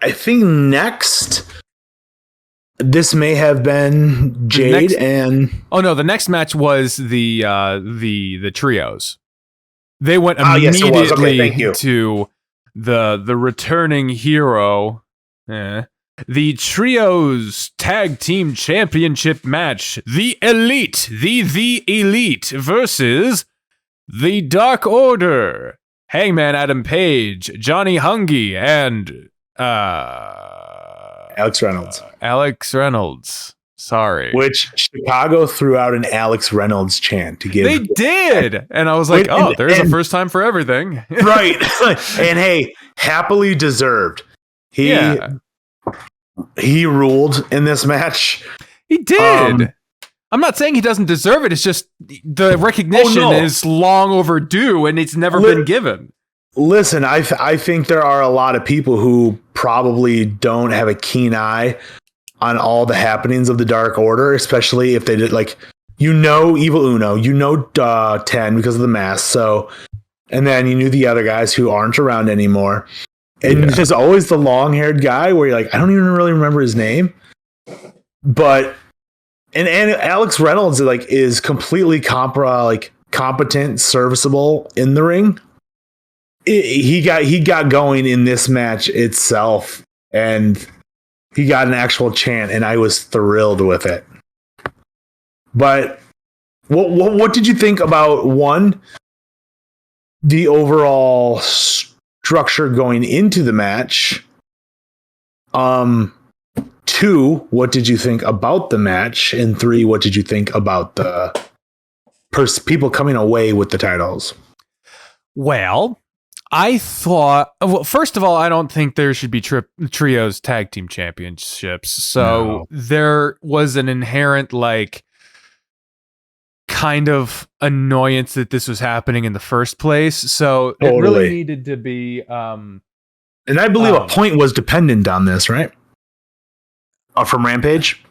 I think next, this may have been Jade and... Oh, no, the next match was the trios. They went immediately to the returning hero. The Trios Tag Team Championship match. The Elite, the Elite versus the Dark Order. Hangman Adam Page, Johnny Hungy, and Alex Reynolds. Alex Reynolds. Sorry. Which Chicago threw out an Alex Reynolds chant to give. They did. And I was like, there's a first time for everything. Right. And hey, happily deserved. He ruled in this match. He did. I'm not saying he doesn't deserve it. It's just the recognition is long overdue and it's never been given. Listen, I think there are a lot of people who probably don't have a keen eye on all the happenings of the Dark Order, especially if they did Evil Uno, 10 because of the mask. So, and then you knew the other guys who aren't around anymore. And there's always the long-haired guy where you're like, I don't even really remember his name. But and Alex Reynolds is completely competent, serviceable in the ring. He got going in this match itself, and he got an actual chant, and I was thrilled with it. But what did you think about the overall structure going into the match? 2, what did you think about the match? And 3, what did you think about the people coming away with the titles? Well, I thought, first of all, I don't think there should be trios tag team championships. So there was an inherent kind of annoyance that this was happening in the first place. So it really needed to be. And I believe a point was dependent on this, right? From Rampage.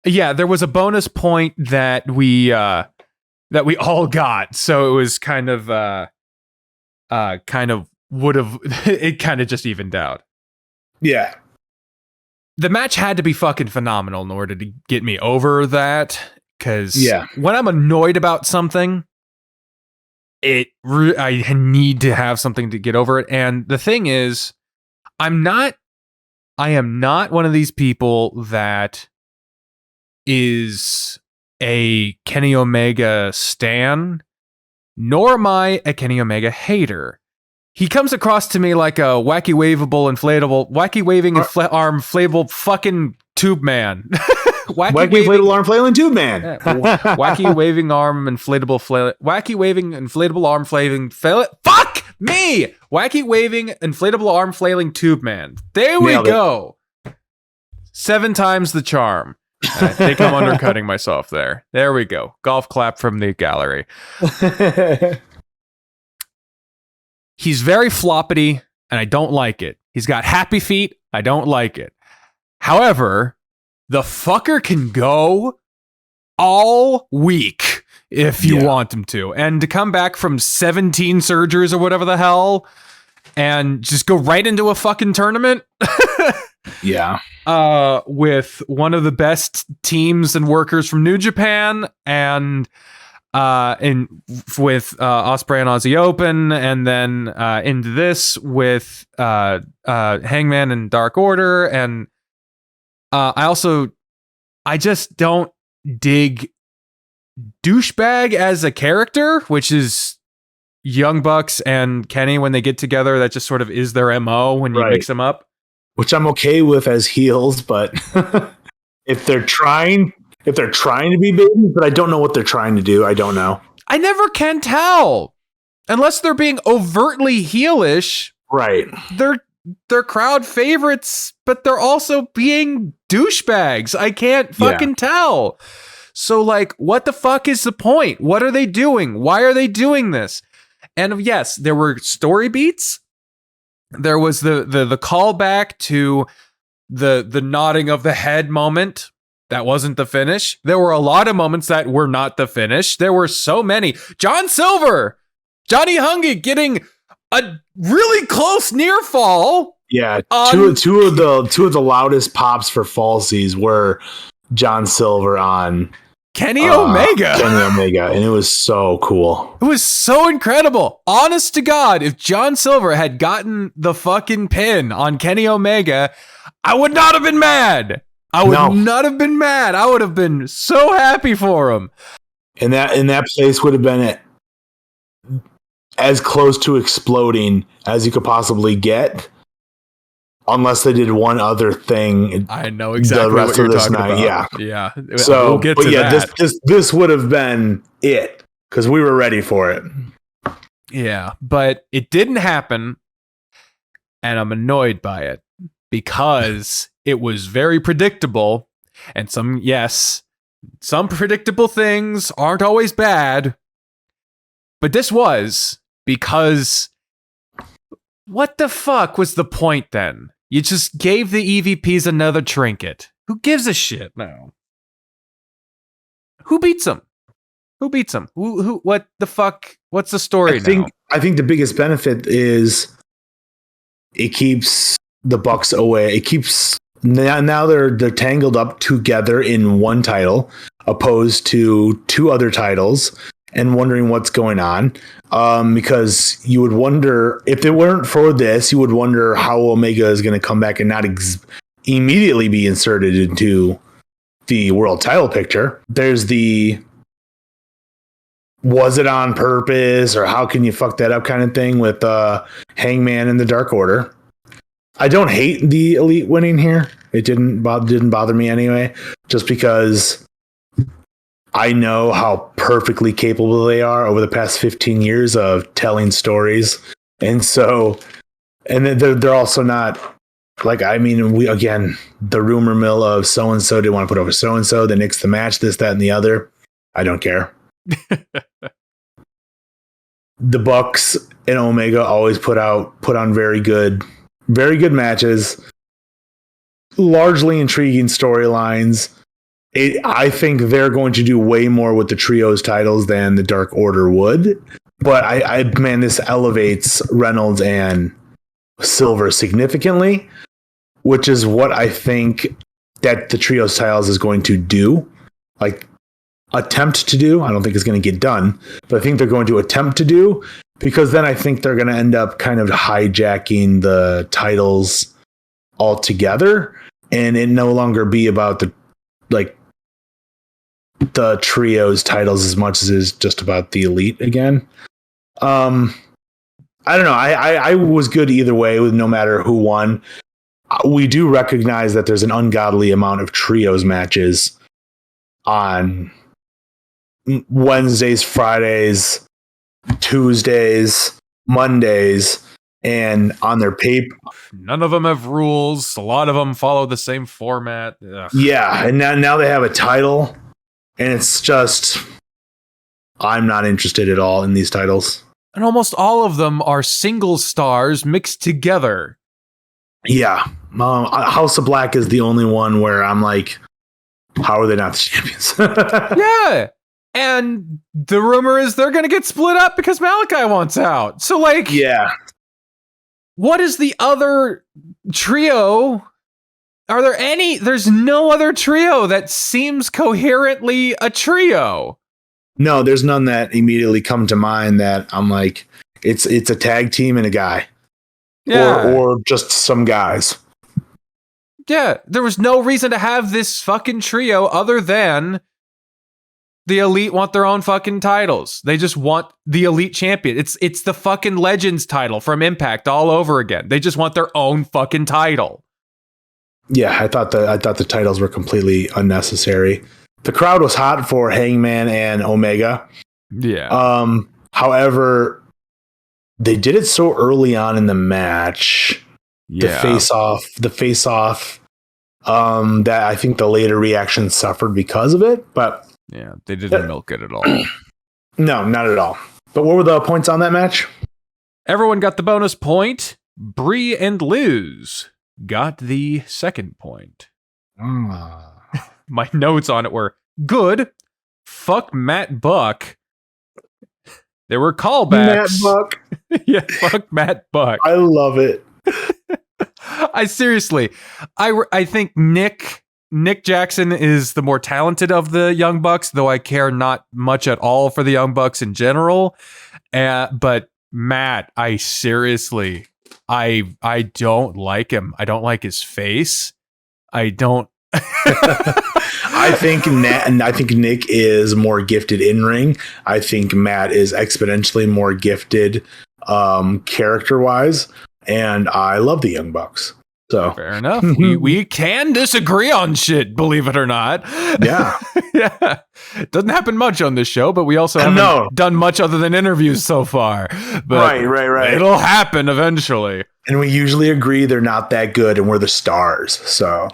Yeah, there was a bonus point that we all got. So it was kind of would have it kind of just evened out. Yeah. The match had to be fucking phenomenal in order to get me over that. Because when I'm annoyed about something, I need to have something to get over it. And the thing is, I am not one of these people that is a Kenny Omega stan, nor am I a Kenny Omega hater. He comes across to me like a wacky waving arm inflatable fucking tube man. Wacky inflatable arm flailing tube man. Wacky waving inflatable arm flailing fuck me! Wacky waving inflatable arm flailing tube man. There we go. 7 times the charm. I think I'm undercutting myself there. There we go. Golf clap from the gallery. He's very floppity, and I don't like it. He's got happy feet. I don't like it. However, the fucker can go all week if you want him to. And to come back from 17 surgeries or whatever the hell and just go right into a fucking tournament. Yeah. With one of the best teams and workers from New Japan and with Ospreay and Aussie Open, and then into this with Hangman and Dark Order, and I just don't dig douchebag as a character, which is Young Bucks and Kenny when they get together. That just sort of is their MO when you mix them up. Which I'm okay with as heels, but if they're trying to be babies, but I don't know what they're trying to do. I don't know. I never can tell. Unless they're being overtly heelish. Right. They're crowd favorites, but they're also being douchebags. I can't fucking tell. So what the fuck is the point? What are they doing? Why are they doing this? And yes, there were story beats. There was the callback to the nodding of the head moment. That wasn't the finish. There were a lot of moments that were not the finish. There were so many. John Silver, Johnny Hungy getting a really close near fall Yeah, two of the loudest pops for falsies were John Silver on Kenny Omega. And it was so cool. It was so incredible. Honest to God, if John Silver had gotten the fucking pin on Kenny Omega, I would not have been mad. I would have been so happy for him. And that place would have been as close to exploding as you could possibly get. Unless they did one other thing. I know exactly what you're talking about. Yeah. So, we'll get to that. This would have been it because we were ready for it. Yeah, but it didn't happen, and I'm annoyed by it because it was very predictable, and some predictable things aren't always bad, but this was because what the fuck was the point then? You just gave the EVPs another trinket. Who gives a shit now? Who beats them? Who? What the fuck? What's the story now? I think the biggest benefit is it keeps the Bucks away. It keeps now they're tangled up together in one title, opposed to two other titles, and wondering what's going on. Because you would wonder if it weren't for this, you would wonder how Omega is going to come back and not immediately be inserted into the world title picture. There's was it on purpose or how can you fuck that up kind of thing with Hangman and the Dark Order. I don't hate the Elite winning here. It didn't bother me anyway, just because I know how perfectly capable they are over the past 15 years of telling stories. And they're also not like, I mean, the rumor mill of so-and-so didn't want to put over so-and-so, they nixed the match, this, that, and the other. I don't care. The Bucks and Omega always put on very good matches, largely intriguing storylines. I think they're going to do way more with the trios titles than the Dark Order would. But this elevates Reynolds and Silver significantly, which is what I think that the trios titles is going to do. Like, attempt to do. I don't think it's going to get done, but I think they're going to attempt to do, because then I think they're going to end up kind of hijacking the titles altogether, and it no longer be about the trios titles as much as it is just about the Elite again. I don't know. I was good either way, with no matter who won. We do recognize that there's an ungodly amount of trios matches on Wednesdays, Fridays, Tuesdays, Mondays, and on their paper. None of them have rules. A lot of them follow the same format. Ugh. Yeah, and now they have a title, and it's just, I'm not interested at all in these titles. And almost all of them are single stars mixed together. Yeah. House of Black is the only one where I'm like, how are they not the champions? Yeah. And the rumor is they're going to get split up because Malachi wants out. So, yeah. What is the other trio? Are there any? There's no other trio that seems coherently a trio. No, there's none that immediately come to mind that I'm like, it's a tag team and a guy. Yeah. Or just some guys. Yeah, there was no reason to have this fucking trio other than the Elite want their own fucking titles. They just want the Elite champion. It's the fucking Legends title from Impact all over again. They just want their own fucking title. Yeah, I thought the titles were completely unnecessary. The crowd was hot for Hangman and Omega. Yeah. However, they did it so early on in the match. Yeah. The face off. That I think the later reaction suffered because of it, but yeah, they didn't milk it at all. No, not at all. But what were the points on that match? Everyone got the bonus point. Bree and Liz got the second point. My notes on it were good. Fuck Matt Buck. There were callbacks. Matt Buck. Yeah, fuck Matt Buck. I love it. I seriously, I think Nick Jackson is the more talented of the Young Bucks, though I care not much at all for the Young Bucks in general. But Matt, I seriously, I don't like him. I don't like his face. I don't. I think Nick is more gifted in ring. I think Matt is exponentially more gifted character wise, and I love the Young Bucks. So fair enough. we can disagree on shit, believe it or not. Yeah. Yeah. It doesn't happen much on this show, but we also haven't done much other than interviews so far. But right. It'll happen eventually. And we usually agree they're not that good and we're the stars. So